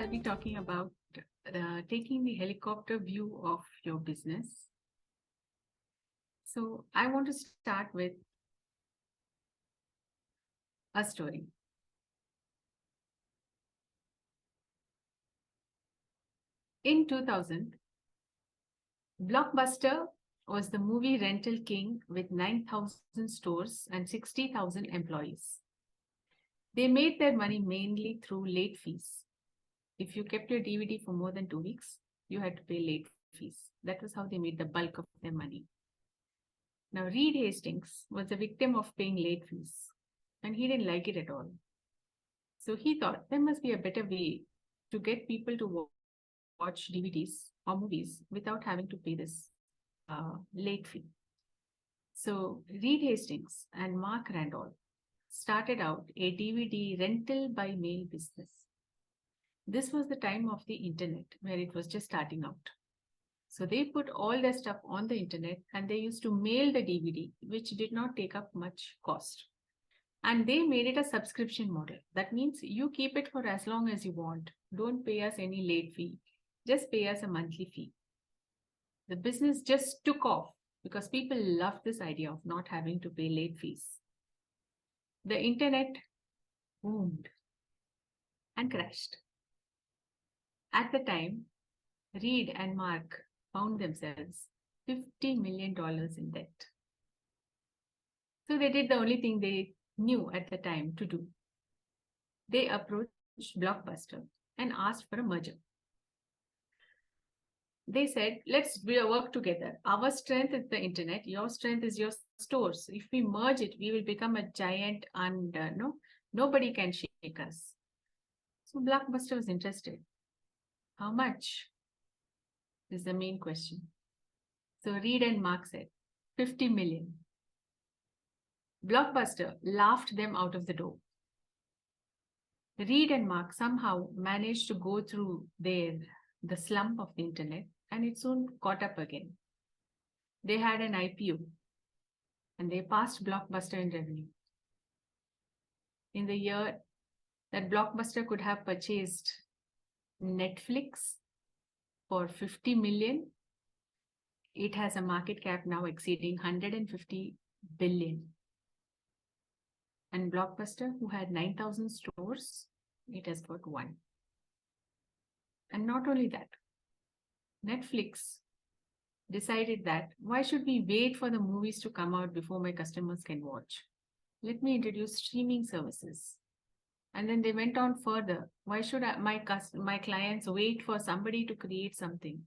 I'll be talking about taking the helicopter view of your business. So I want to start with a story. In 2000, Blockbuster was the movie rental king with 9,000 stores and 60,000 employees. They made their money mainly through late fees. If you kept your DVD for more than 2 weeks, you had to pay late fees. That was how they made the bulk of their money. Now, Reed Hastings was a victim of paying late fees, and he didn't like it at all. So he thought there must be a better way to get people to watch DVDs or movies without having to pay this late fee. So Reed Hastings and Mark Randall started out a DVD rental by mail business. This was the time of the internet where it was just starting out. So they put all their stuff on the internet and they used to mail the DVD, which did not take up much cost. And they made it a subscription model. That means you keep it for as long as you want. Don't pay us any late fee. Just pay us a monthly fee. The business just took off because people loved this idea of not having to pay late fees. The internet boomed and crashed. At the time, Reed and Mark found themselves $50 million in debt. So they did the only thing they knew at the time to do. They approached Blockbuster and asked for a merger. They said, let's work together. Our strength is the internet. Your strength is your stores. If we merge it, we will become a giant and nobody can shake us. So Blockbuster was interested. How much is the main question. So Reed and Mark said, 50 million. Blockbuster laughed them out of the door. Reed and Mark somehow managed to go through the slump of the internet, and it soon caught up again. They had an IPO and they passed Blockbuster in revenue. In the year that Blockbuster could have purchased Netflix for 50 million, it has a market cap now exceeding 150 billion. And Blockbuster, who had 9,000 stores, it has got one. And not only that, Netflix decided that why should we wait for the movies to come out before my customers can watch? Let me introduce streaming services. And then they went on further. Why should my clients wait for somebody to create something?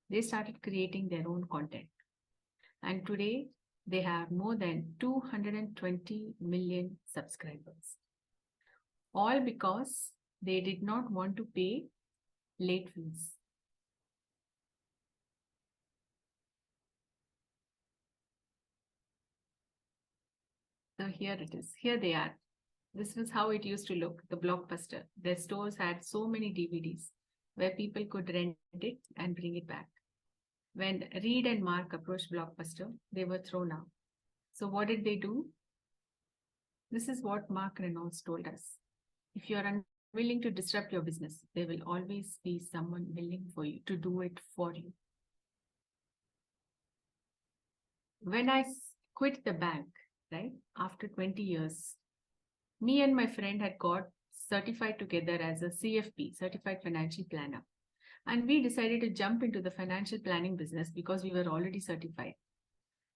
They started creating their own content. And today, they have more than 220 million subscribers. All because they did not want to pay late fees. So here it is. Here they are. This was how it used to look, the Blockbuster. Their stores had so many DVDs where people could rent it and bring it back. When Reed and Mark approached Blockbuster, they were thrown out. So what did they do? This is what Mark Reynolds told us. If you are unwilling to disrupt your business, there will always be someone willing for you to do it for you. When I quit the bank, right, after 20 years, me and my friend had got certified together as a CFP, Certified Financial Planner. And we decided to jump into the financial planning business because we were already certified.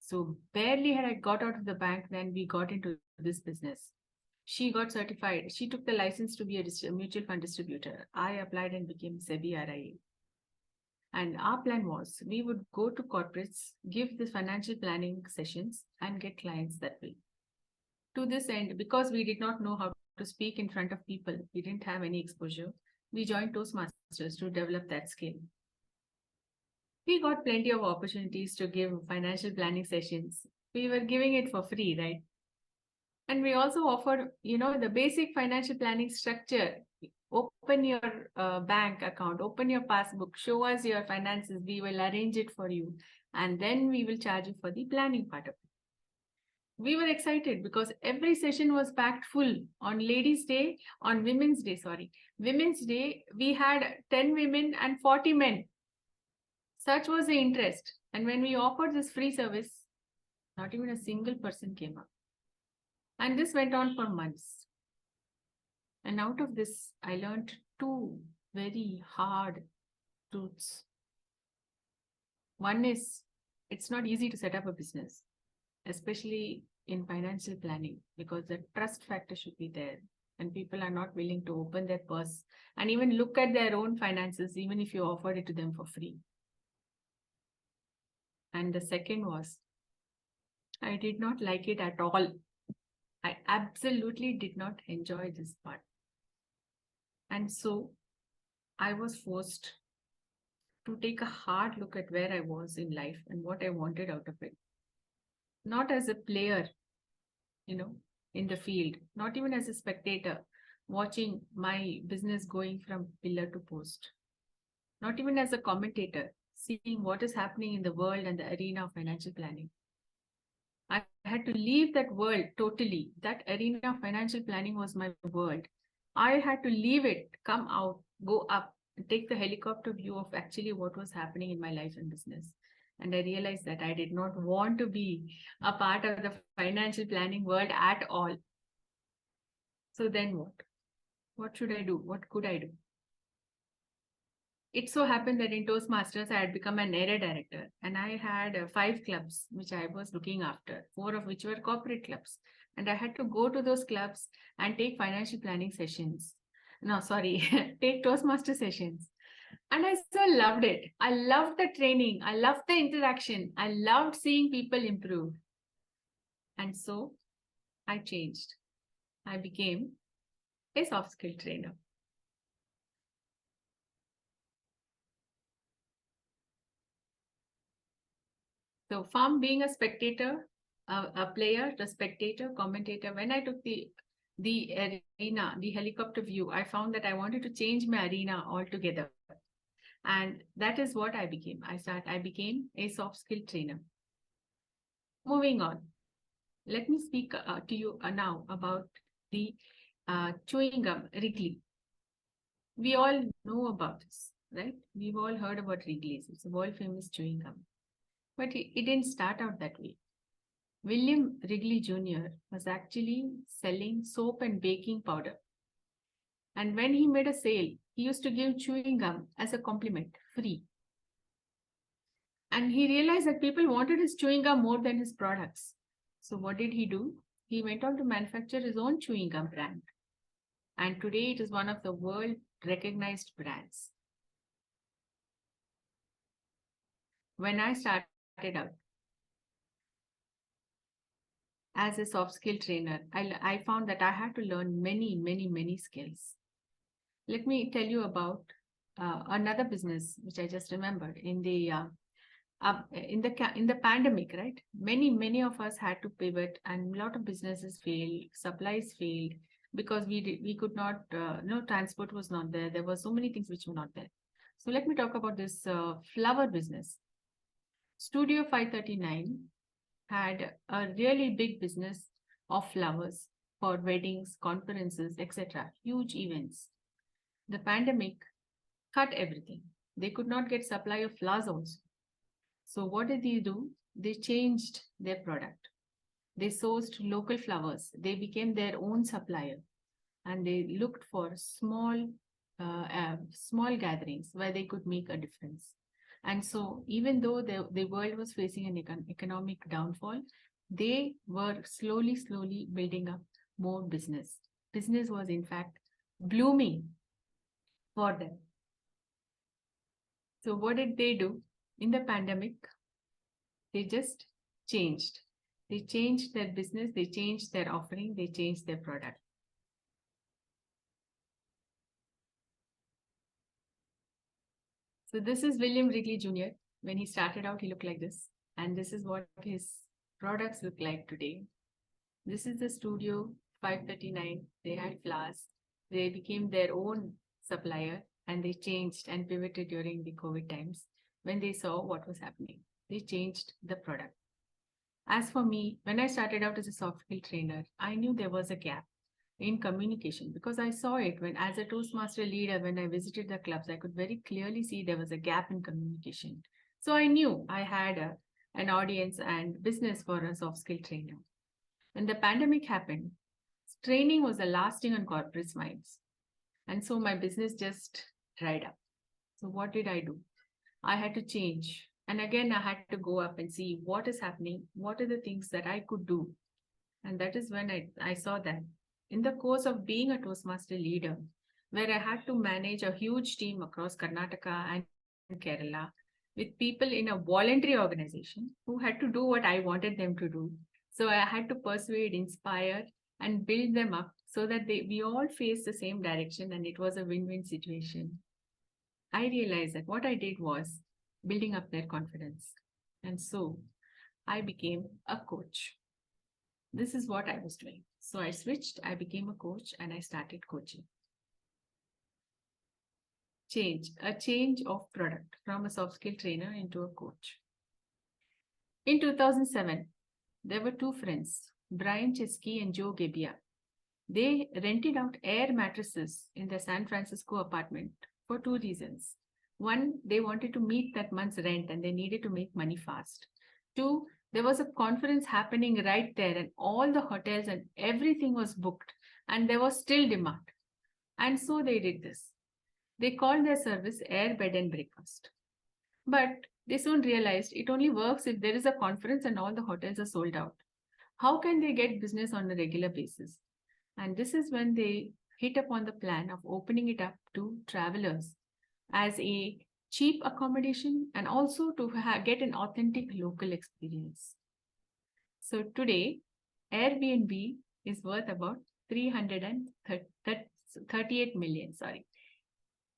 So barely had I got out of the bank, then we got into this business. She got certified. She took the license to be a mutual fund distributor. I applied and became SEBI RIA. And our plan was we would go to corporates, give the financial planning sessions and get clients that way. To this end, because we did not know how to speak in front of people, we didn't have any exposure, we joined Toastmasters to develop that skill. We got plenty of opportunities to give financial planning sessions. We were giving it for free, right? And we also offered, the basic financial planning structure. Open your bank account, open your passbook, show us your finances. We will arrange it for you. And then we will charge you for the planning part of it. we were excited because every session was packed full. On Ladies' Day, on Women's Day, Women's Day, we had 10 women and 40 men. Such was the interest. And when we offered this free service, not even a single person came up. And this went on for months. And out of this, I learned two very hard truths. One is, it's not easy to set up a business, especially in financial planning, because the trust factor should be there. And people are not willing to open their purse and even look at their own finances, even if you offered it to them for free. And the second was, I did not like it at all. I absolutely did not enjoy this part. And so I was forced to take a hard look at where I was in life and what I wanted out of it. Not as a player, in the field, not even as a spectator, watching my business going from pillar to post. Not even as a commentator, seeing what is happening in the world and the arena of financial planning. I had to leave that world totally. That arena of financial planning was my world. I had to leave it, come out, go up, take the helicopter view of actually what was happening in my life and business. And I realized that I did not want to be a part of the financial planning world at all. So then what? What should I do? What could I do? It so happened that in Toastmasters, I had become an area director, and I had 5 clubs which I was looking after, 4 of which were corporate clubs. And I had to go to those clubs and take financial planning sessions. No, sorry, take Toastmaster sessions. And I so loved it. I loved the training. I loved the interaction. I loved seeing people improve. And so I changed. I became a soft skill trainer. So from being a spectator, a player, the spectator, commentator, when I took the arena, the helicopter view, I found that I wanted to change my arena altogether. And that is what I became. I became a soft skill trainer. Moving on. Let me speak to you now about the chewing gum, Wrigley. We all know about this, right? We've all heard about Wrigley's. It's a world famous chewing gum. But it didn't start out that way. William Wrigley Jr. was actually selling soap and baking powder. And when he made a sale, he used to give chewing gum as a compliment, free. And he realized that people wanted his chewing gum more than his products. So what did he do? He went on to manufacture his own chewing gum brand. And today it is one of the world recognized brands. When I started out as a soft skill trainer, I found that I had to learn many skills. Let me tell you about another business which I just remembered in the pandemic, right? Many of us had to pivot, and a lot of businesses failed, supplies failed because we could not, transport was not there. There were so many things which were not there. So let me talk about this flower business. Studio 539 had a really big business of flowers for weddings, conferences, etc. Huge events. The pandemic cut everything. They could not get supply of flowers also. So what did they do? They changed their product. They sourced local flowers. They became their own supplier. And they looked for small gatherings where they could make a difference. And so even though the world was facing an economic downfall, they were slowly building up more business. Business was in fact blooming for them. So what did they do? In the pandemic, they just changed. They changed their business, they changed their offering, they changed their product. So this is William Wrigley Jr. When he started out, he looked like this. And this is what his products look like today. This is the Studio 539. They had flowers. They became their own supplier, and they changed and pivoted during the COVID times when they saw what was happening. They changed the product. As for me, when I started out as a soft skill trainer, I knew there was a gap in communication because I saw it when, as a Toastmaster leader, when I visited the clubs, I could very clearly see there was a gap in communication. So I knew I had an audience and business for a soft skill trainer. When the pandemic happened, training was the last thing on corporate minds. And so my business just dried up. So what did I do? I had to change. And again, I had to go up and see what is happening, what are the things that I could do. And that is when I saw that in the course of being a Toastmaster leader, where I had to manage a huge team across Karnataka and Kerala with people in a voluntary organization who had to do what I wanted them to do. So I had to persuade, inspire, and build them up so that we all face the same direction and it was a win-win situation. I realized that what I did was building up their confidence. And so I became a coach. This is what I was doing. So I switched, I became a coach, and I started coaching. A change of product from a soft skill trainer into a coach. In 2007, there were two friends, Brian Chesky and Joe Gebbia. They rented out air mattresses in their San Francisco apartment for two reasons. One, they wanted to meet that month's rent and they needed to make money fast. Two, there was a conference happening right there and all the hotels and everything was booked and there was still demand. And so they did this. They called their service Air Bed and Breakfast. But they soon realized it only works if there is a conference and all the hotels are sold out. How can they get business on a regular basis? And this is when they hit upon the plan of opening it up to travelers as a cheap accommodation and also to get an authentic local experience. So today, Airbnb is worth about 338 million. Sorry.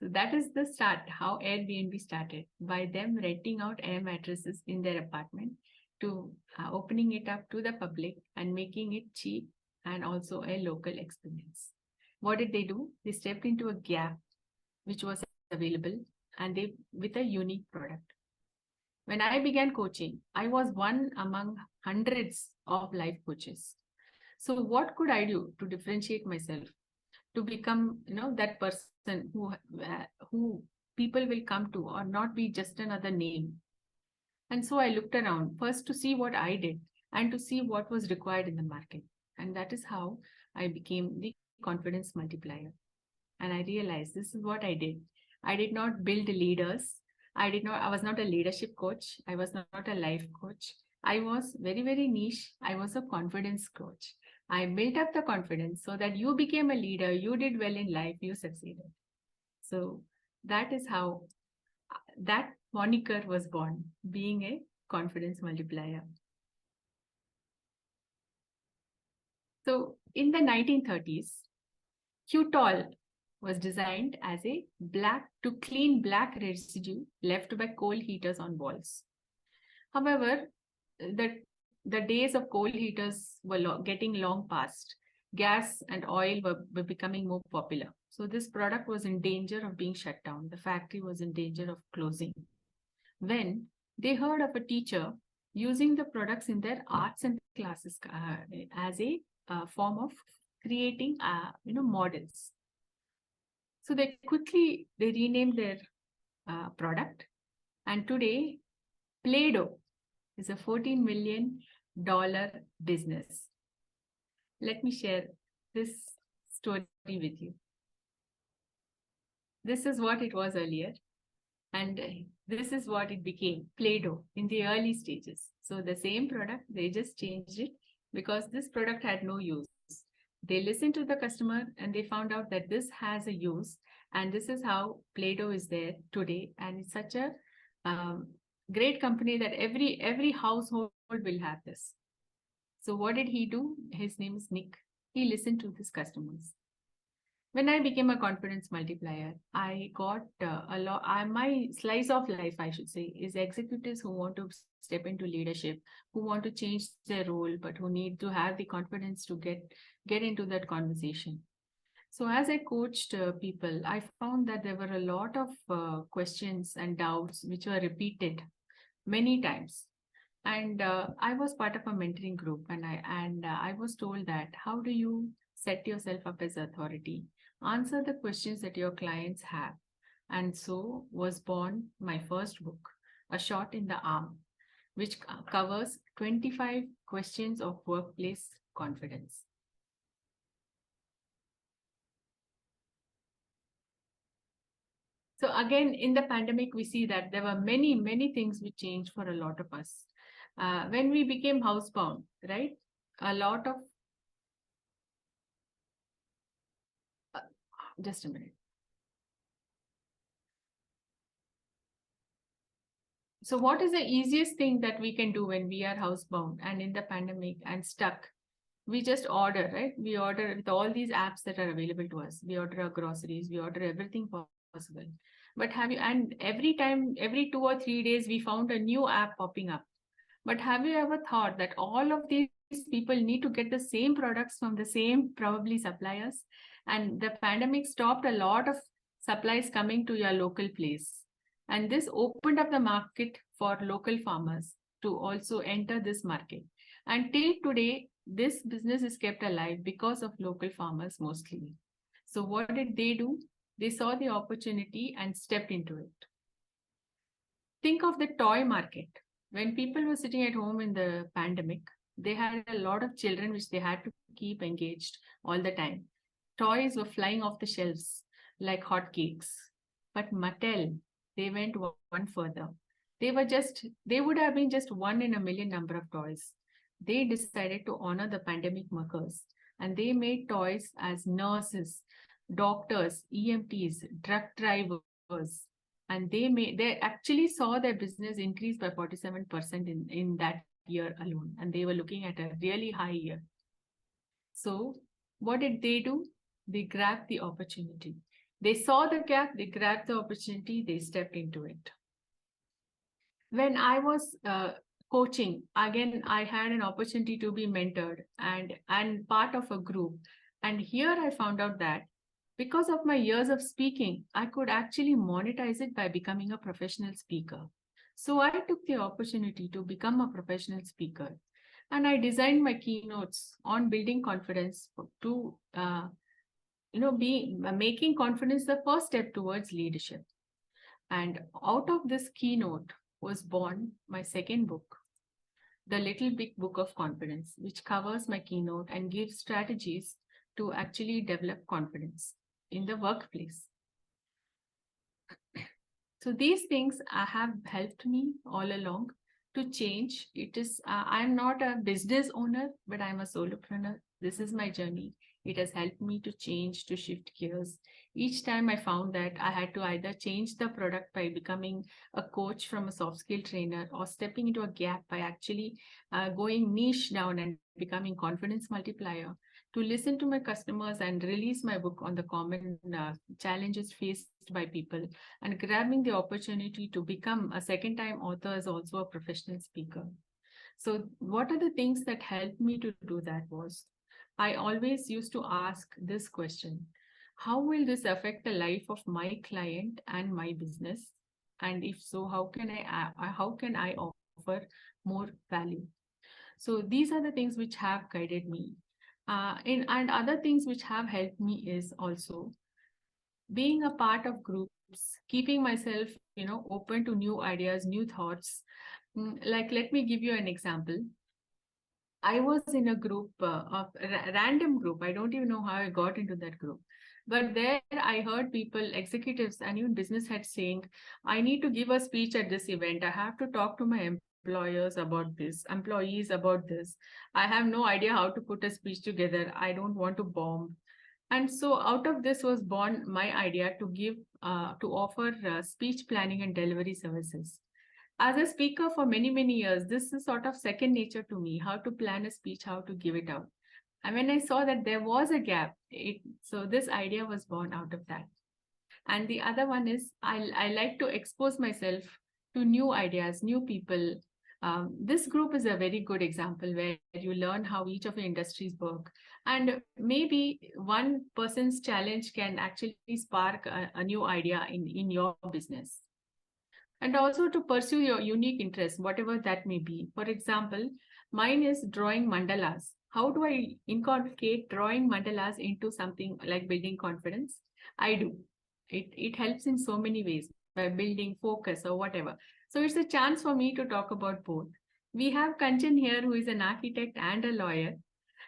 So that is the start, how Airbnb started, by them renting out air mattresses in their apartment to opening it up to the public and making it cheap and also a local experience. What did they do? They stepped into a gap which was available and they with a unique product. When I began coaching, I was one among hundreds of life coaches. So what could I do to differentiate myself, to become, that person who people will come to or not be just another name? And so I looked around first to see what I did and to see what was required in the market. And that is how I became the confidence multiplier. And I realized this is what I did. I did not build leaders. I was not a leadership coach. I was not a life coach. I was very, very niche. I was a confidence coach. I built up the confidence so that you became a leader. You did well in life. You succeeded. So that is how that moniker was born, being a confidence multiplier. So in the 1930s, Qtol was designed as a to clean black residue left by coal heaters on walls. However, the days of coal heaters were getting long past. Gas and oil were becoming more popular. So this product was in danger of being shut down. The factory was in danger of closing. When they heard of a teacher using the products in their arts and classes as a form of creating, models. So they renamed their product, and today Play-Doh is a $14 million business. Let me share this story with you. This is what it was earlier, and this is what it became, Play-Doh, in the early stages. So the same product, they just changed it because this product had no use. They listened to the customer and they found out that this has a use, and this is how Play-Doh is there today. And it's such a great company that every household will have this. So what did he do? His name is Nick. He listened to his customers. When I became a confidence multiplier, I got a lot. My slice of life, I should say, is executives who want to step into leadership, who want to change their role, but who need to have the confidence to get into that conversation. So as I coached people, I found that there were a lot of questions and doubts which were repeated many times. And I was part of a mentoring group, and I was told that how do you set yourself up as authority? Answer the questions that your clients have. And so was born my first book, A Shot in the Arm, which covers 25 questions of workplace confidence. So again, in the pandemic, we see that there were many, many things which changed for a lot of us. When we became housebound, right? A lot of, uh, just a minute. So what is the easiest thing that we can do when we are housebound and in the pandemic and stuck? We just order, right? We order with all these apps that are available to us. We order our groceries, we order everything possible. But have you, and every time, every 2 or 3 days, we found a new app popping up. But have you ever thought that all of these people need to get the same products from the same probably suppliers? And the pandemic stopped a lot of supplies coming to your local place. And this opened up the market for local farmers to also enter this market. And till today, this business is kept alive because of local farmers mostly. So what did they do? They saw the opportunity and stepped into it. Think of the toy market. When people were sitting at home in the pandemic, they had a lot of children which they had to keep engaged all the time. Toys were flying off the shelves like hotcakes. But Mattel, they went one further. They would have been just one in a million number of toys. They decided to honor the pandemic workers, and they made toys as nurses, doctors, EMTs, truck drivers, and they actually saw their business increase by 47% in that year alone, and they were looking at a really high year. So what did they do? They grabbed the opportunity. They saw the gap, they grabbed the opportunity, they stepped into it. When I was coaching, again, I had an opportunity to be mentored and part of a group. And here I found out that because of my years of speaking, I could actually monetize it by becoming a professional speaker. So I took the opportunity to become a professional speaker. And I designed my keynotes on building confidence to, be making confidence the first step towards leadership. And out of this keynote was born my second book, The Little Big Book of Confidence, which covers my keynote and gives strategies to actually develop confidence in the workplace. So these things have helped me all along to change. It is, I'm not a business owner, but I'm a solopreneur. This is my journey. It has helped me to change, to shift gears. Each time I found that I had to either change the product by becoming a coach from a soft skill trainer or stepping into a gap by actually going niche down and becoming confidence multiplier, to listen to my customers and release my book on the common challenges faced by people, and grabbing the opportunity to become a second time author as also a professional speaker. So what are the things that helped me to do that was, I always used to ask this question: how will this affect the life of my client and my business? And if so, how can I offer more value? So these are the things which have guided me. And other things which have helped me is also being a part of groups, keeping myself, open to new ideas, new thoughts. Like, let me give you an example. I was in a group of random group. I don't even know how I got into that group. But there I heard people, executives and even business heads saying, I need to give a speech at this event. I have to talk to my employees about this. I have no idea how to put a speech together. I don't want to bomb. And so out of this was born my idea to offer speech planning and delivery services. As a speaker for many, many years, this is sort of second nature to me, how to plan a speech, how to give it out. And when I saw that there was a gap, so this idea was born out of that. And the other one is I like to expose myself to new ideas, new people. This group is a very good example where you learn how each of the industries work. And maybe one person's challenge can actually spark a new idea in your business. and also to pursue your unique interest, whatever that may be. For example, mine is drawing mandalas. How do I inculcate drawing mandalas into something like building confidence? I do. It helps in so many ways by building focus or whatever. So it's a chance for me to talk about both. We have Kanchan here, who is an architect and a lawyer.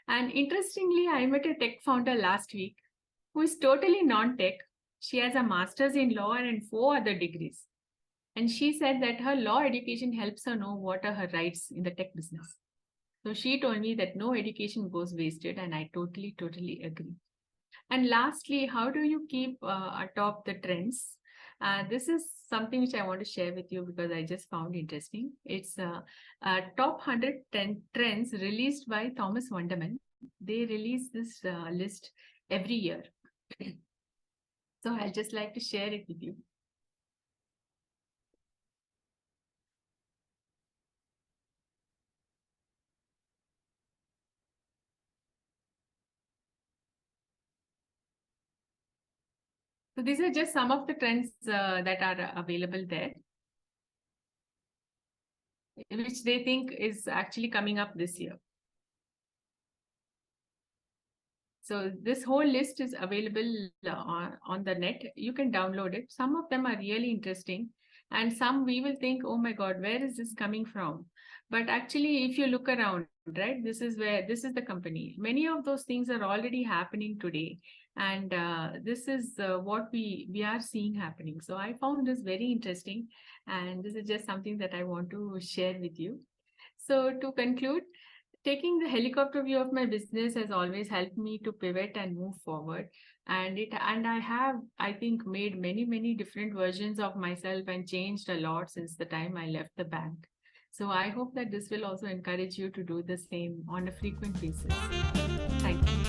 And interestingly, I met a tech founder last week who is totally non tech. She has a master's in law and four other degrees. And she said that her law education helps her know what are her rights in the tech business. So she told me that no education goes wasted, and I totally agree. And lastly, how do you keep atop the trends? This is something which I want to share with you because I just found interesting. It's top 100 trends released by Thomas Wonderman. They release this list every year. So I'll just like to share it with you. So these are just some of the trends that are available there, which they think is actually coming up this year. So this whole list is available on the net. You can download it. Some of them are really interesting, and some we will think, oh my God, where is this coming from? But actually, if you look around, right, this is the company. Many of those things are already happening today, and this is what we are seeing happening. So I found this very interesting, and this is just something that I want to share with you. So to conclude, taking the helicopter view of my business has always helped me to pivot and move forward. And I have, I think, made many different versions of myself and changed a lot since the time I left the bank. So I hope that this will also encourage you to do the same on a frequent basis. Thank you.